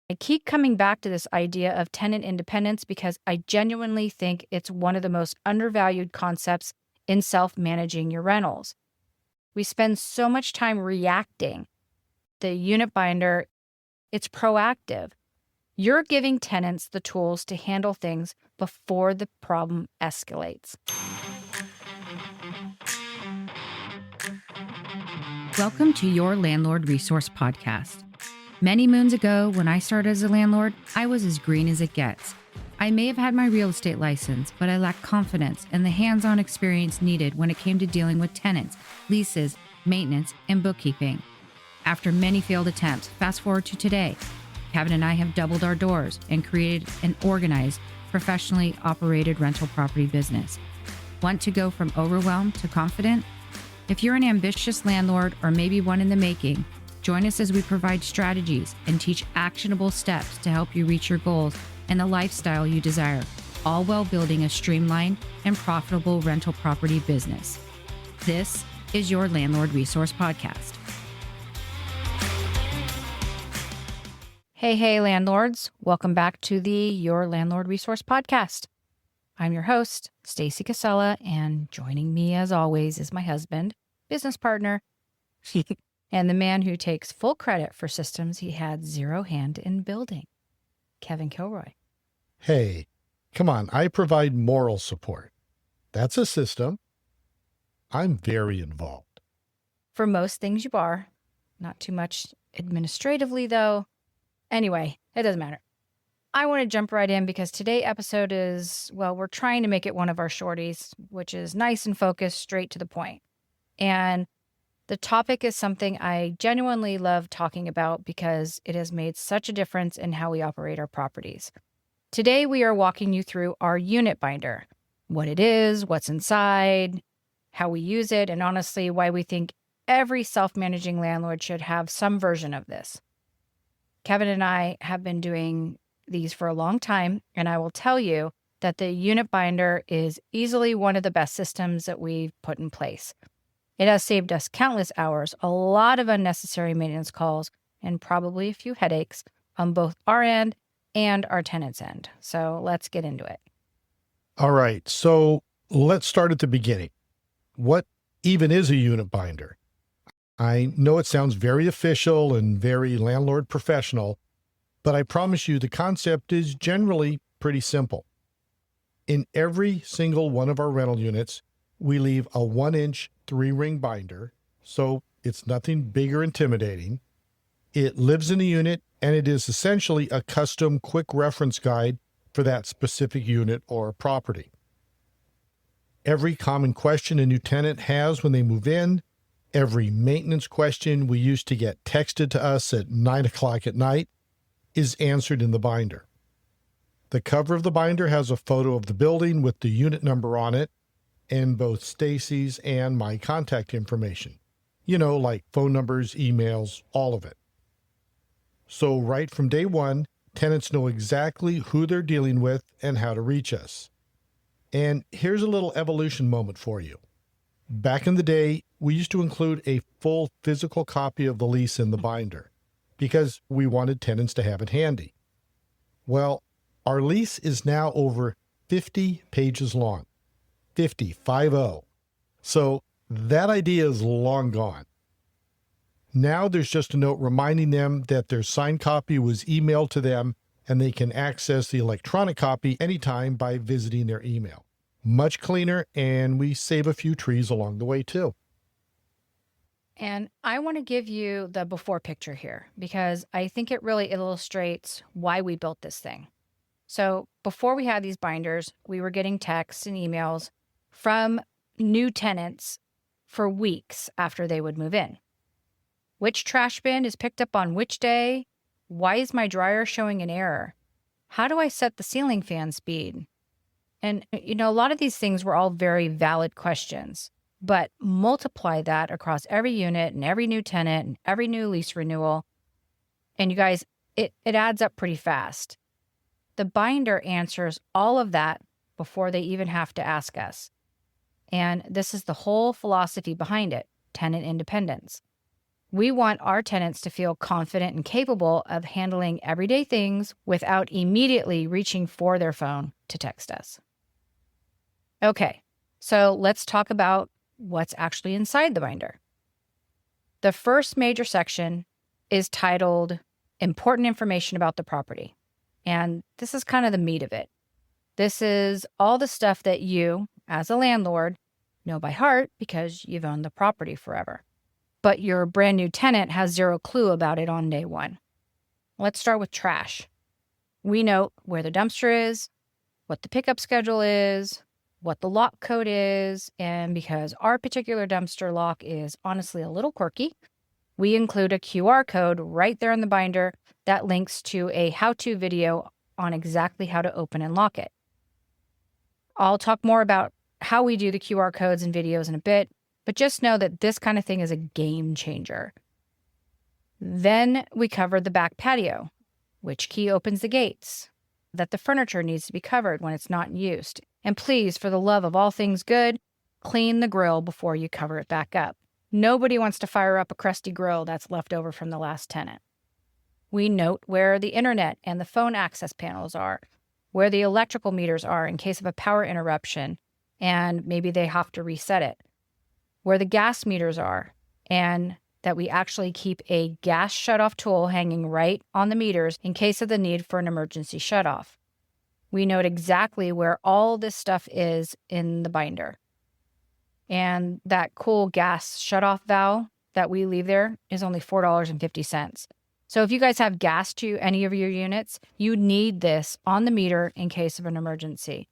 I keep coming back to this idea of tenant independence because I genuinely think it's one of the most undervalued concepts in self-managing your rentals. We spend so much time reacting. The unit binder, it's proactive. You're giving tenants the tools to handle things before the problem escalates. Welcome to Your Landlord Resource Podcast. Many moons ago, when I started as a landlord, I was as green as it gets. I may have had my real estate license, but I lacked confidence and the hands-on experience needed when it came to dealing with tenants, leases, maintenance, and bookkeeping. After many failed attempts, fast forward to today, Kevin and I have doubled our doors and created an organized, professionally operated rental property business. Want to go from overwhelmed to confident? If you're an ambitious landlord or maybe one in the making, join us as we provide strategies and teach actionable steps to help you reach your goals and the lifestyle you desire, all while building a streamlined and profitable rental property business. This is Your Landlord Resource Podcast. Hey, landlords. Welcome back to the Your Landlord Resource Podcast. I'm your host, Stacy Casella, and joining me as always is my husband, business partner, and the man who takes full credit for systems he had zero hand in building, Kevin Kilroy. Hey, come on, I provide moral support. That's a system. I'm very involved. For most things you are. Not too much administratively, though. Anyway, it doesn't matter. I want to jump right in because today's episode is, well, we're trying to make it one of our shorties, which is nice and focused, straight to the point. And the topic is something I genuinely love talking about because it has made such a difference in how we operate our properties. Today, we are walking you through our unit binder, what it is, what's inside, how we use it, and honestly, why we think every self-managing landlord should have some version of this. Kevin and I have been doing these for a long time, and I will tell you that the unit binder is easily one of the best systems that we've put in place. It has saved us countless hours, a lot of unnecessary maintenance calls, and probably a few headaches on both our end and our tenant's end. So let's get into it. All right, so let's start at the beginning. What even is a unit binder? I know it sounds very official and very landlord professional, but I promise you the concept is generally pretty simple. In every single one of our rental units, we leave a 1-inch 3-ring binder, so it's nothing big or intimidating. It lives in the unit, and it is essentially a custom quick reference guide for that specific unit or property. Every common question a new tenant has when they move in, every maintenance question we used to get texted to us at 9 o'clock at night is answered in the binder. The cover of the binder has a photo of the building with the unit number on it, and both Stacy's and my contact information. Like phone numbers, emails, all of it. So right from day one, tenants know exactly who they're dealing with and how to reach us. And here's a little evolution moment for you. Back in the day, we used to include a full physical copy of the lease in the binder because we wanted tenants to have it handy. Well, our lease is now over 50 pages long. 50. So that idea is long gone. Now there's just a note reminding them that their signed copy was emailed to them and they can access the electronic copy anytime by visiting their email. Much cleaner, and we save a few trees along the way too. And I want to give you the before picture here because I think it really illustrates why we built this thing. So before we had these binders, we were getting texts and emails from new tenants for weeks after they would move in. Which trash bin is picked up on which day? Why is my dryer showing an error? How do I set the ceiling fan speed? And, a lot of these things were all very valid questions, but multiply that across every unit and every new tenant and every new lease renewal. And you guys, it adds up pretty fast. The binder answers all of that before they even have to ask us. And this is the whole philosophy behind it, tenant independence. We want our tenants to feel confident and capable of handling everyday things without immediately reaching for their phone to text us. Okay, so let's talk about what's actually inside the binder. The first major section is titled Important Information About the Property. And this is kind of the meat of it. This is all the stuff that you, as a landlord, know by heart because you've owned the property forever. But your brand new tenant has zero clue about it on day one. Let's start with trash. We note where the dumpster is, what the pickup schedule is, what the lock code is, and because our particular dumpster lock is honestly a little quirky, we include a QR code right there in the binder that links to a how-to video on exactly how to open and lock it. I'll talk more about how we do the QR codes and videos in a bit, but just know that this kind of thing is a game changer. Then we cover the back patio, which key opens the gates, that the furniture needs to be covered when it's not in use. And please, for the love of all things good, clean the grill before you cover it back up. Nobody wants to fire up a crusty grill that's left over from the last tenant. We note where the internet and the phone access panels are, where the electrical meters are in case of a power interruption, and maybe they have to reset it, where the gas meters are, and that we actually keep a gas shutoff tool hanging right on the meters in case of the need for an emergency shutoff. We note exactly where all this stuff is in the binder. And that cool gas shutoff valve that we leave there is only $4.50. So if you guys have gas to any of your units, you need this on the meter in case of an emergency.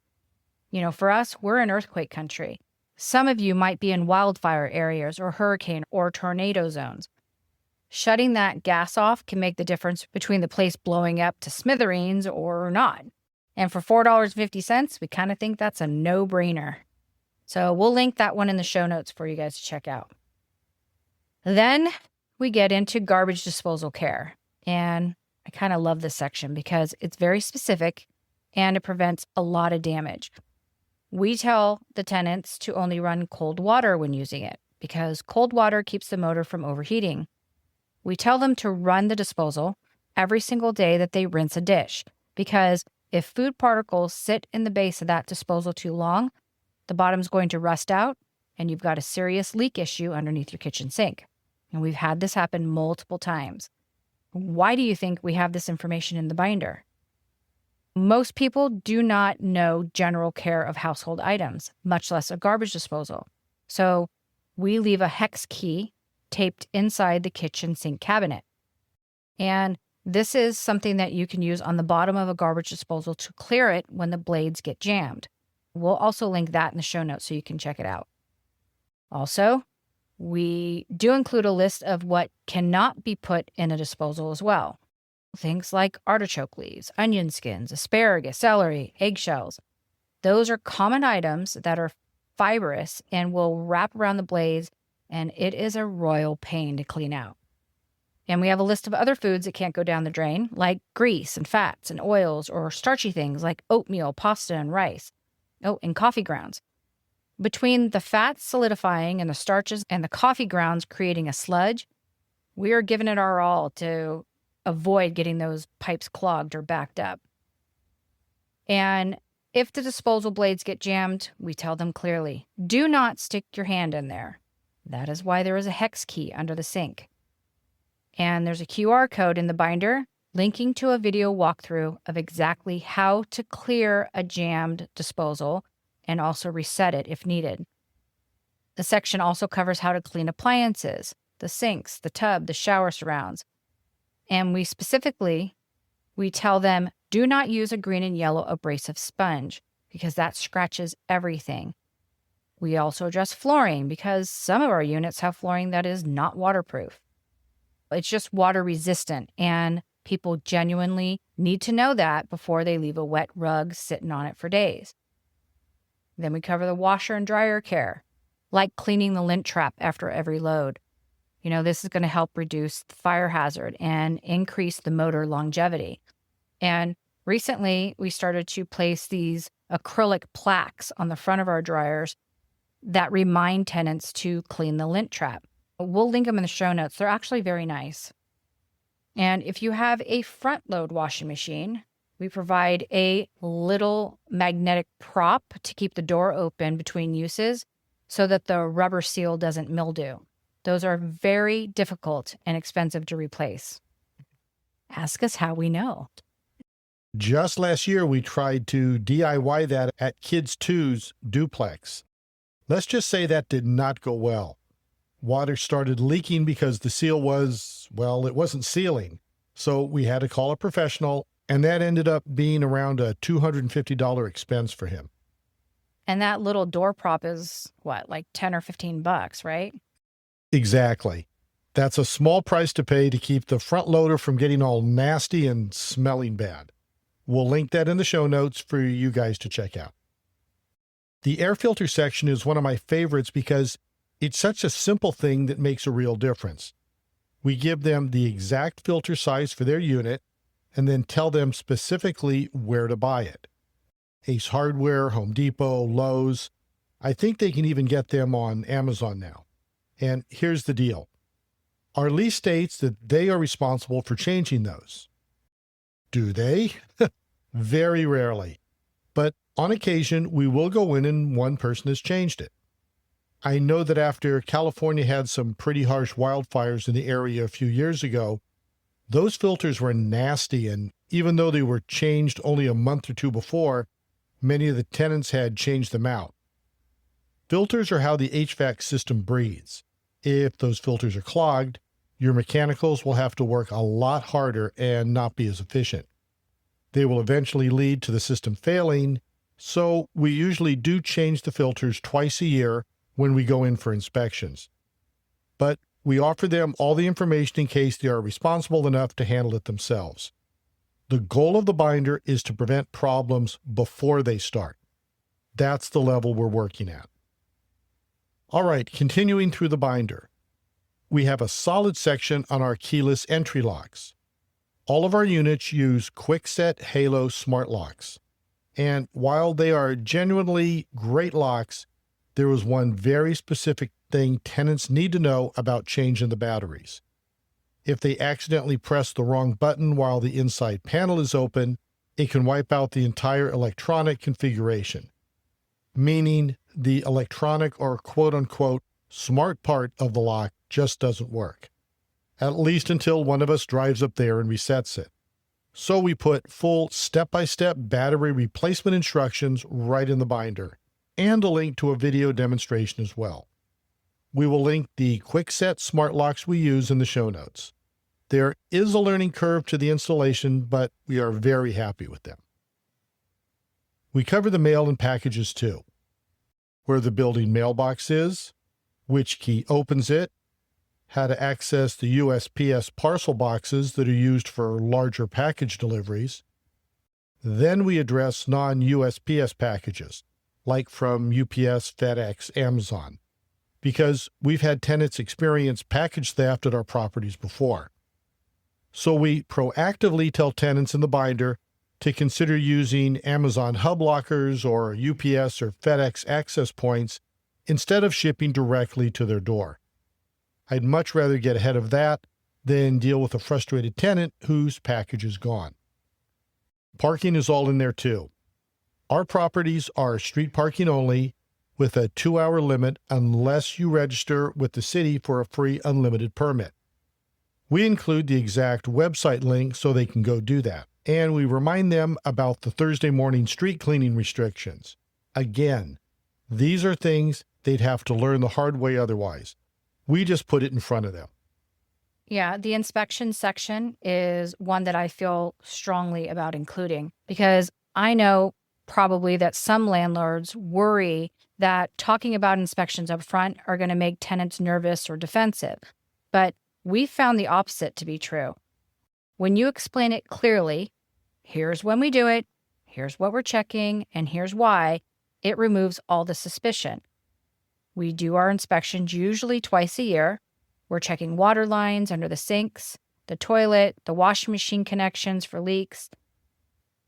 You know, for us, we're in earthquake country. Some of you might be in wildfire areas or hurricane or tornado zones. Shutting that gas off can make the difference between the place blowing up to smithereens or not. And for $4.50, we kind of think that's a no-brainer. So we'll link that one in the show notes for you guys to check out. Then we get into garbage disposal care. And I kind of love this section because it's very specific and it prevents a lot of damage. We tell the tenants to only run cold water when using it because cold water keeps the motor from overheating. We tell them to run the disposal every single day that they rinse a dish because if food particles sit in the base of that disposal too long, the bottom's going to rust out and you've got a serious leak issue underneath your kitchen sink. And we've had this happen multiple times. Why do you think we have this information in the binder? Most people do not know general care of household items, much less a garbage disposal. So we leave a hex key taped inside the kitchen sink cabinet. And this is something that you can use on the bottom of a garbage disposal to clear it when the blades get jammed. We'll also link that in the show notes so you can check it out. Also, we do include a list of what cannot be put in a disposal as well. Things like artichoke leaves, onion skins, asparagus, celery, eggshells. Those are common items that are fibrous and will wrap around the blades, and it is a royal pain to clean out. And we have a list of other foods that can't go down the drain, like grease and fats and oils or starchy things like oatmeal, pasta, and rice. Oh, and coffee grounds. Between the fats solidifying and the starches and the coffee grounds creating a sludge, we are giving it our all to avoid getting those pipes clogged or backed up. And if the disposal blades get jammed, we tell them clearly, do not stick your hand in there. That is why there is a hex key under the sink. And there's a QR code in the binder linking to a video walkthrough of exactly how to clear a jammed disposal and also reset it if needed. The section also covers how to clean appliances, the sinks, the tub, the shower surrounds. And we tell them, do not use a green and yellow abrasive sponge because that scratches everything. We also address flooring because some of our units have flooring that is not waterproof. It's just water resistant, and people genuinely need to know that before they leave a wet rug sitting on it for days. Then we cover the washer and dryer care, like cleaning the lint trap after every load. You know, this is going to help reduce the fire hazard and increase the motor longevity. And recently, we started to place these acrylic plaques on the front of our dryers that remind tenants to clean the lint trap. We'll link them in the show notes. They're actually very nice. And if you have a front load washing machine, we provide a little magnetic prop to keep the door open between uses so that the rubber seal doesn't mildew. Those are very difficult and expensive to replace. Ask us how we know. Just last year, we tried to DIY that at Kids 2's duplex. Let's just say that did not go well. Water started leaking because the seal it wasn't sealing. So we had to call a professional, and that ended up being around a $250 expense for him. And that little door prop is what, like 10 or 15 bucks, right? Exactly. That's a small price to pay to keep the front loader from getting all nasty and smelling bad. We'll link that in the show notes for you guys to check out. The air filter section is one of my favorites because it's such a simple thing that makes a real difference. We give them the exact filter size for their unit and then tell them specifically where to buy it. Ace Hardware, Home Depot, Lowe's. I think they can even get them on Amazon now. And here's the deal. Our lease states that they are responsible for changing those. Do they? Very rarely. But on occasion, we will go in and one person has changed it. I know that after California had some pretty harsh wildfires in the area a few years ago, those filters were nasty, and even though they were changed only a month or two before, many of the tenants had changed them out. Filters are how the HVAC system breathes. If those filters are clogged, your mechanicals will have to work a lot harder and not be as efficient. They will eventually lead to the system failing, so we usually do change the filters twice a year when we go in for inspections. But we offer them all the information in case they are responsible enough to handle it themselves. The goal of the binder is to prevent problems before they start. That's the level we're working at. All right, continuing through the binder. We have a solid section on our keyless entry locks. All of our units use Kwikset Halo smart locks. And while they are genuinely great locks, there is one very specific thing tenants need to know about changing the batteries. If they accidentally press the wrong button while the inside panel is open, it can wipe out the entire electronic configuration, meaning the electronic or quote-unquote smart part of the lock just doesn't work, at least until one of us drives up there and resets it. So we put full step-by-step battery replacement instructions right in the binder, and a link to a video demonstration as well. We will link the Kwikset smart locks we use in the show notes. There is a learning curve to the installation, but we are very happy with them. We cover the mail and packages too. Where the building mailbox is, which key opens it, how to access the USPS parcel boxes that are used for larger package deliveries. Then we address non-USPS packages, like from UPS, FedEx, Amazon, because we've had tenants experience package theft at our properties before. So we proactively tell tenants in the binder to consider using Amazon hub lockers or UPS or FedEx access points instead of shipping directly to their door. I'd much rather get ahead of that than deal with a frustrated tenant whose package is gone. Parking is all in there too. Our properties are street parking only with a 2-hour limit unless you register with the city for a free unlimited permit. We include the exact website link so they can go do that. And we remind them about the Thursday morning street cleaning restrictions. Again, these are things they'd have to learn the hard way otherwise. We just put it in front of them. Yeah, the inspection section is one that I feel strongly about including because I know probably that some landlords worry that talking about inspections up front are going to make tenants nervous or defensive. But we found the opposite to be true. When you explain it clearly, here's when we do it, here's what we're checking, and here's why, it removes all the suspicion. We do our inspections usually twice a year. We're checking water lines under the sinks, the toilet, the washing machine connections for leaks.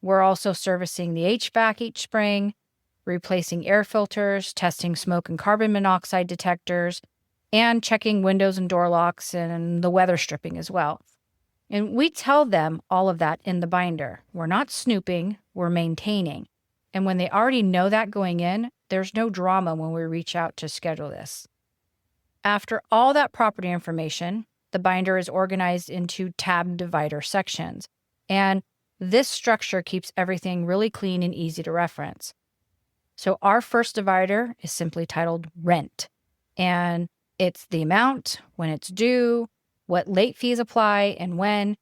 We're also servicing the HVAC each spring, replacing air filters, testing smoke and carbon monoxide detectors, and checking windows and door locks and the weather stripping as well. And we tell them all of that in the binder. We're not snooping, we're maintaining. And when they already know that going in, there's no drama when we reach out to schedule this. After all that property information, the binder is organized into tab divider sections. And this structure keeps everything really clean and easy to reference. So our first divider is simply titled Rent. And it's the amount, when it's due, what late fees apply and when,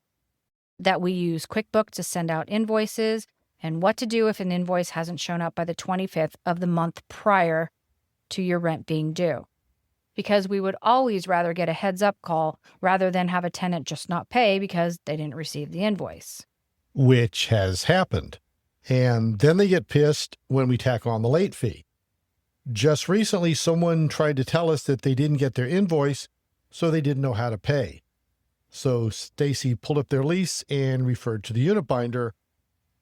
that we use QuickBooks to send out invoices, and what to do if an invoice hasn't shown up by the 25th of the month prior to your rent being due. Because we would always rather get a heads up call rather than have a tenant just not pay because they didn't receive the invoice. Which has happened. And then they get pissed when we tack on the late fee. Just recently, someone tried to tell us that they didn't get their invoice, so they didn't know how to pay. So Stacy pulled up their lease and referred to the unit binder,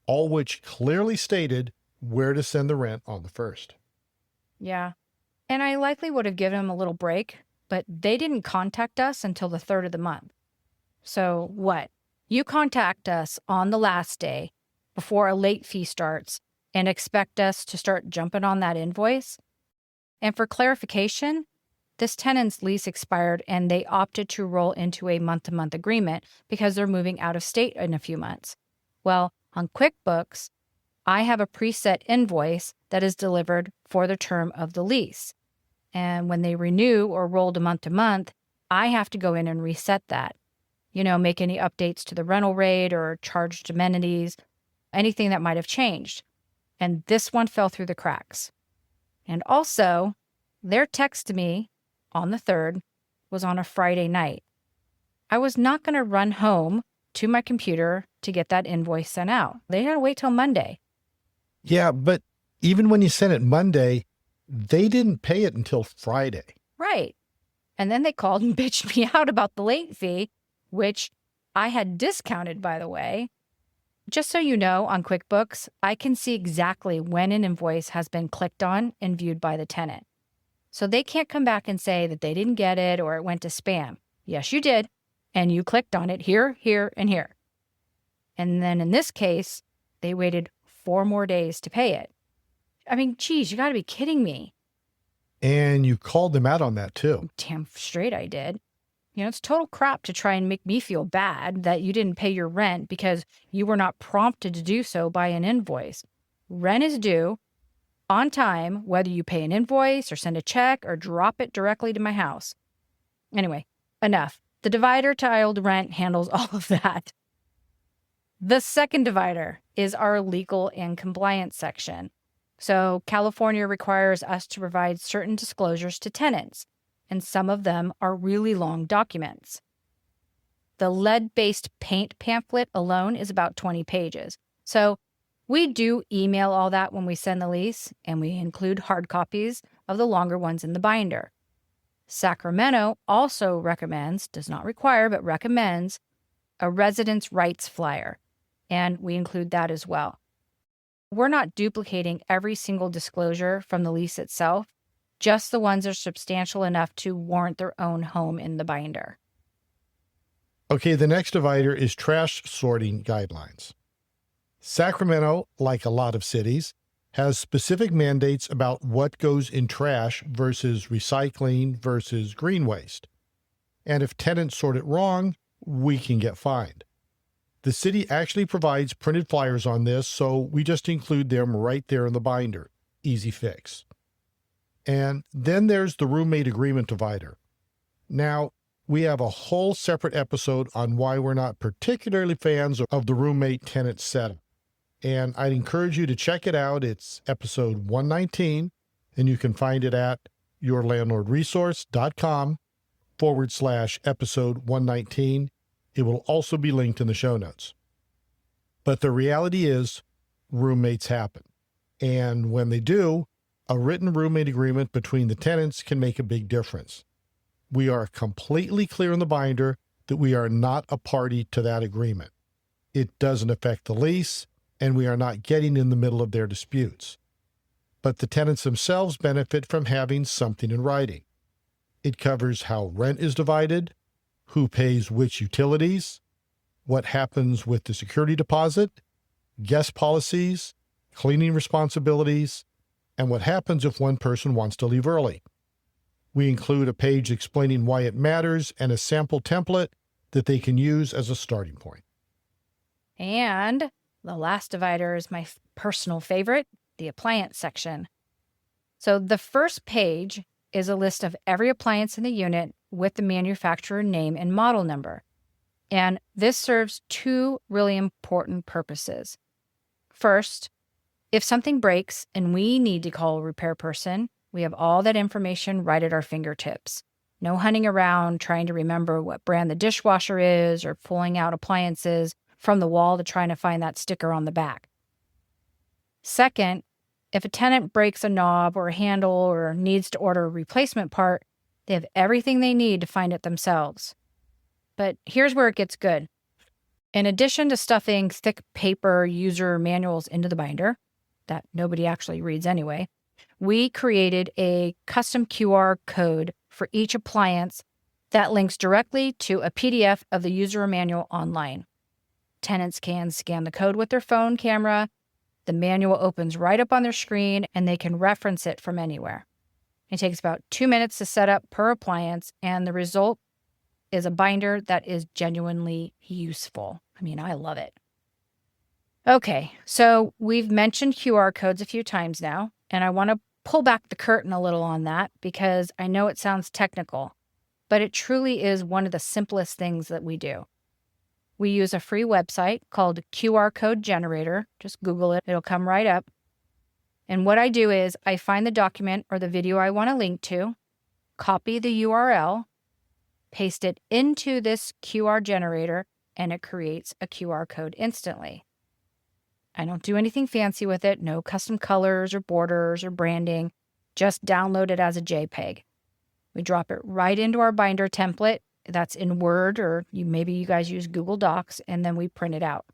all which clearly stated where to send the rent on the 1st. Yeah. And I likely would have given them a little break, but they didn't contact us until the 3rd of the month. So what? You contact us on the last day before a late fee starts and expect us to start jumping on that invoice? And for clarification, this tenant's lease expired and they opted to roll into a month-to-month agreement because they're moving out of state in a few months. Well, on QuickBooks, I have a preset invoice that is delivered for the term of the lease. And when they renew or roll to month, I have to go in and reset that. Make any updates to the rental rate or charged amenities, anything that might have changed. And this one fell through the cracks. And also, their text to me on the 3rd was on a Friday night. I was not going to run home to my computer to get that invoice sent out. They had to wait till Monday. Yeah, but even when you sent it Monday, they didn't pay it until Friday. Right. And then they called and bitched me out about the late fee, which I had discounted, by the way. Just so you know, on QuickBooks, I can see exactly when an invoice has been clicked on and viewed by the tenant. So they can't come back and say that they didn't get it or it went to spam. Yes, you did. And you clicked on it here, here, and here. And then in this case, they waited 4 more days to pay it. I mean, geez, you got to be kidding me. And you called them out on that too. Damn straight I did. It's total crap to try and make me feel bad that you didn't pay your rent because you were not prompted to do so by an invoice. Rent is due on time, whether you pay an invoice or send a check or drop it directly to my house. Anyway, enough. The divider tiled rent handles all of that. The second divider is our legal and compliance section. So California requires us to provide certain disclosures to tenants, and some of them are really long documents. The lead-based paint pamphlet alone is about 20 pages. So we do email all that when we send the lease, and we include hard copies of the longer ones in the binder. Sacramento also recommends, does not require, but recommends a residence rights flyer, and we include that as well. We're not duplicating every single disclosure from the lease itself, just the ones that are substantial enough to warrant their own home in the binder. Okay, the next divider is trash sorting guidelines. Sacramento, like a lot of cities, has specific mandates about what goes in trash versus recycling versus green waste. And if tenants sort it wrong, we can get fined. The city actually provides printed flyers on this, so we just include them right there in the binder. Easy fix. And then there's the roommate agreement divider. Now, we have a whole separate episode on why we're not particularly fans of the roommate-tenant setup. And I'd encourage you to check it out. It's episode 119, and you can find it at yourlandlordresource.com/episode 119. It will also be linked in the show notes. But the reality is, roommates happen. And when they do, a written roommate agreement between the tenants can make a big difference. We are completely clear in the binder that we are not a party to that agreement. It doesn't affect the lease, and we are not getting in the middle of their disputes. But the tenants themselves benefit from having something in writing. It covers how rent is divided, who pays which utilities, what happens with the security deposit, guest policies, cleaning responsibilities, and what happens if one person wants to leave early. We include a page explaining why it matters and a sample template that they can use as a starting point. And the last divider is my personal favorite, the appliance section. So the first page is a list of every appliance in the unit with the manufacturer name and model number. And this serves two really important purposes. First, if something breaks and we need to call a repair person, we have all that information right at our fingertips. No hunting around trying to remember what brand the dishwasher is or pulling out appliances from the wall to try to find that sticker on the back. Second, if a tenant breaks a knob or a handle or needs to order a replacement part, they have everything they need to find it themselves. But here's where it gets good. In addition to stuffing thick paper user manuals into the binder, that nobody actually reads anyway, we created a custom QR code for each appliance that links directly to a PDF of the user manual online. Tenants can scan the code with their phone camera. The manual opens right up on their screen, and they can reference it from anywhere. It takes about 2 minutes to set up per appliance, and the result is a binder that is genuinely useful. I mean, I love it. Okay, so we've mentioned QR codes a few times now, and I want to pull back the curtain a little on that because I know it sounds technical, but it truly is one of the simplest things that we do. We use a free website called QR Code Generator. Just Google it. It'll come right up. And what I do is I find the document or the video I want to link to, copy the URL, paste it into this QR generator, and it creates a QR code instantly. I don't do anything fancy with it, no custom colors or borders or branding, just download it as a JPEG. We drop it right into our binder template that's in Word, or maybe you guys use Google Docs, and then we print it out.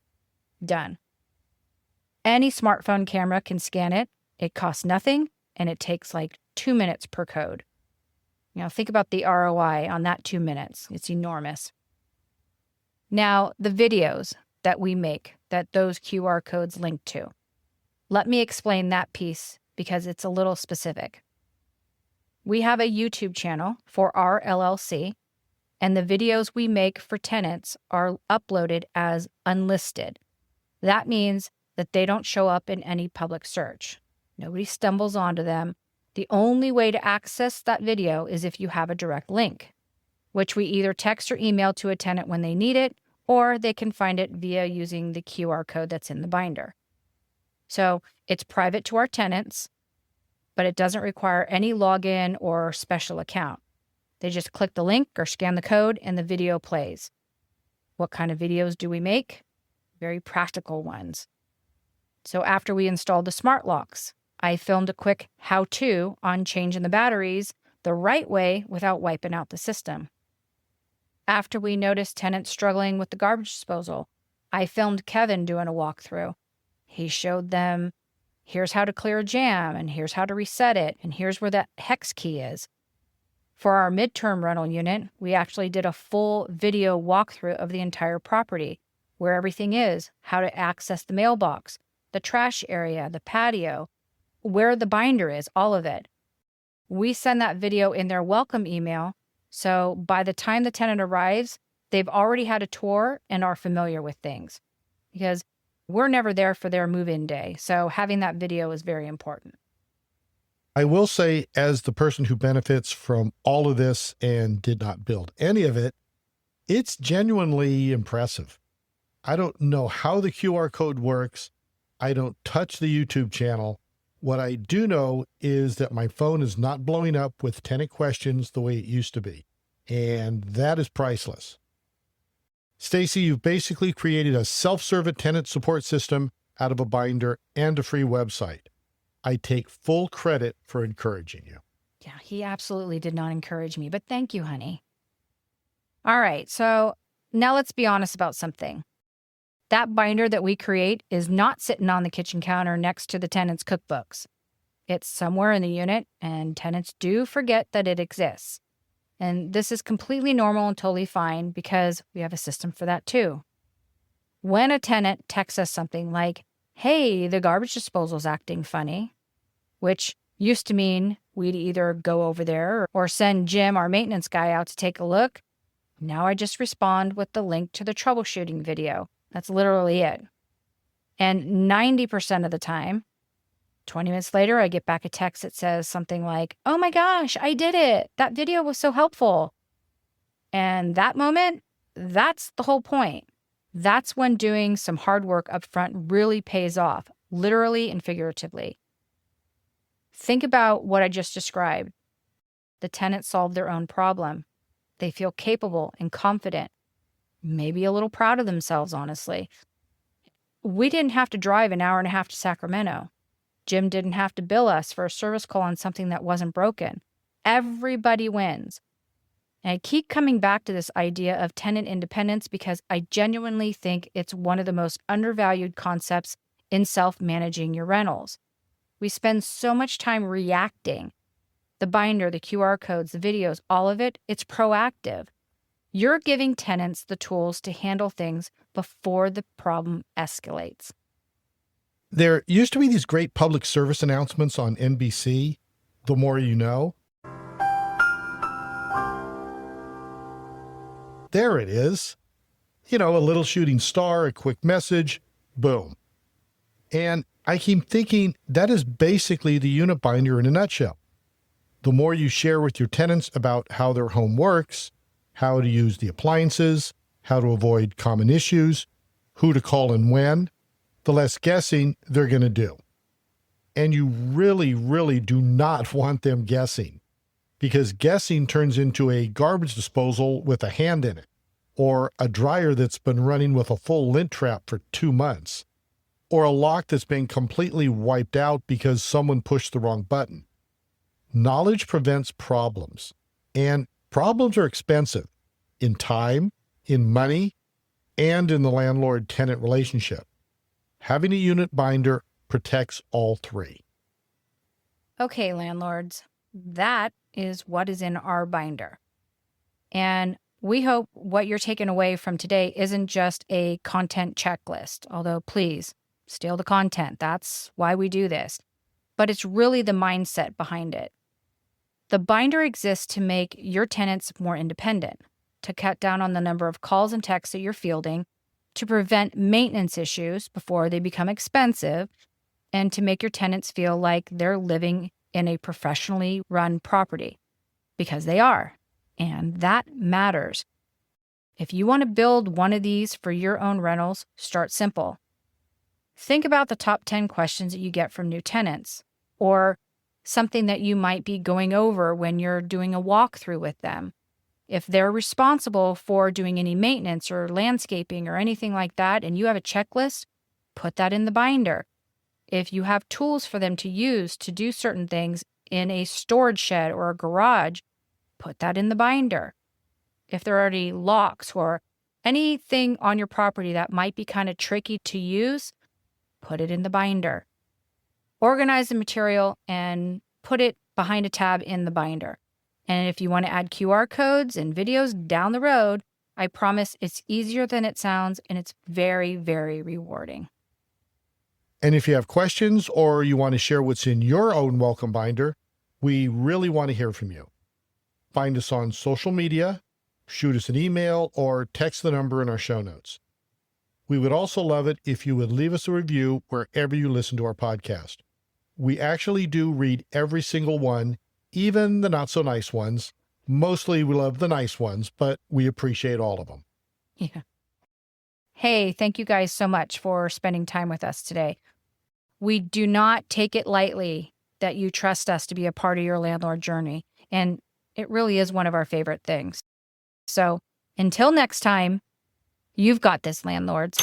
Done. Any smartphone camera can scan it. It costs nothing, and it takes like 2 minutes per code. Think about the ROI on that 2 minutes. It's enormous. Now, the videos that we make that those QR codes link to. Let me explain that piece because it's a little specific. We have a YouTube channel for our LLC, and the videos we make for tenants are uploaded as unlisted. That means that they don't show up in any public search. Nobody stumbles onto them. The only way to access that video is if you have a direct link, which we either text or email to a tenant when they need it, or they can find it via using the QR code that's in the binder. So it's private to our tenants, but it doesn't require any login or special account. They just click the link or scan the code and the video plays. What kind of videos do we make? Very practical ones. So after we installed the smart locks, I filmed a quick how-to on changing the batteries the right way without wiping out the system. After we noticed tenants struggling with the garbage disposal, I filmed Kevin doing a walkthrough. He showed them, here's how to clear a jam, and here's how to reset it, and here's where that hex key is. For our midterm rental unit, we actually did a full video walkthrough of the entire property, where everything is, how to access the mailbox, the trash area, the patio, where the binder is, all of it. We send that video in their welcome email, so by the time the tenant arrives, they've already had a tour and are familiar with things. Because we're never there for their move-in day, so having that video is very important. I will say, as the person who benefits from all of this and did not build any of it, it's genuinely impressive. I don't know how the QR code works. I don't touch the YouTube channel. What I do know is that my phone is not blowing up with tenant questions the way it used to be, and that is priceless. Stacy, you've basically created a self-service tenant support system out of a binder and a free website. I take full credit for encouraging you. Yeah, he absolutely did not encourage me, but thank you, honey. All right, so now let's be honest about something. That binder that we create is not sitting on the kitchen counter next to the tenants' cookbooks. It's somewhere in the unit, and tenants do forget that it exists. And this is completely normal and totally fine because we have a system for that too. When a tenant texts us something like, hey, the garbage disposal's acting funny, which used to mean we'd either go over there or send Jim, our maintenance guy, out to take a look. Now I just respond with the link to the troubleshooting video. That's literally it. And 90% of the time, 20 minutes later, I get back a text that says something like, oh my gosh, I did it. That video was so helpful. And that moment, that's the whole point. That's when doing some hard work up front really pays off, literally and figuratively. Think about what I just described. The tenant solved their own problem. They feel capable and confident, maybe a little proud of themselves, honestly. We didn't have to drive an hour and a half to Sacramento. Jim didn't have to bill us for a service call on something that wasn't broken. Everybody wins. And I keep coming back to this idea of tenant independence because I genuinely think it's one of the most undervalued concepts in self-managing your rentals. We spend so much time reacting. The binder, the QR codes, the videos, all of it, it's proactive. You're giving tenants the tools to handle things before the problem escalates. There used to be these great public service announcements on NBC, The More You Know. There it is. A little shooting star, a quick message, boom. And I keep thinking that is basically the unit binder in a nutshell. The more you share with your tenants about how their home works, how to use the appliances, how to avoid common issues, who to call and when, the less guessing they're going to do. And you really, really do not want them guessing, because guessing turns into a garbage disposal with a hand in it, or a dryer that's been running with a full lint trap for 2 months, or a lock that's been completely wiped out because someone pushed the wrong button. Knowledge prevents problems, and problems are expensive in time, in money, and in the landlord-tenant relationship. Having a unit binder protects all three. Okay, landlords, that is what is in our binder. And we hope what you're taking away from today isn't just a content checklist, although please, steal the content. That's why we do this. But it's really the mindset behind it. The binder exists to make your tenants more independent, to cut down on the number of calls and texts that you're fielding, to prevent maintenance issues before they become expensive, and to make your tenants feel like they're living in a professionally run property, because they are, and that matters. If you want to build one of these for your own rentals, start simple. Think about the top 10 questions that you get from new tenants, or something that you might be going over when you're doing a walkthrough with them. If they're responsible for doing any maintenance or landscaping or anything like that, and you have a checklist, put that in the binder. If you have tools for them to use to do certain things in a storage shed or a garage, put that in the binder. If there are any locks or anything on your property that might be kind of tricky to use, put it in the binder. Organize the material and put it behind a tab in the binder. And if you want to add QR codes and videos down the road, I promise it's easier than it sounds, and it's very, very rewarding. And if you have questions or you want to share what's in your own welcome binder, we really want to hear from you. Find us on social media, shoot us an email, or text the number in our show notes. We would also love it if you would leave us a review wherever you listen to our podcast. We actually do read every single one, even the not so nice ones. Mostly we love the nice ones, but we appreciate all of them. Yeah. Hey, thank you guys so much for spending time with us today. We do not take it lightly that you trust us to be a part of your landlord journey, and it really is one of our favorite things. So until next time, you've got this, landlords.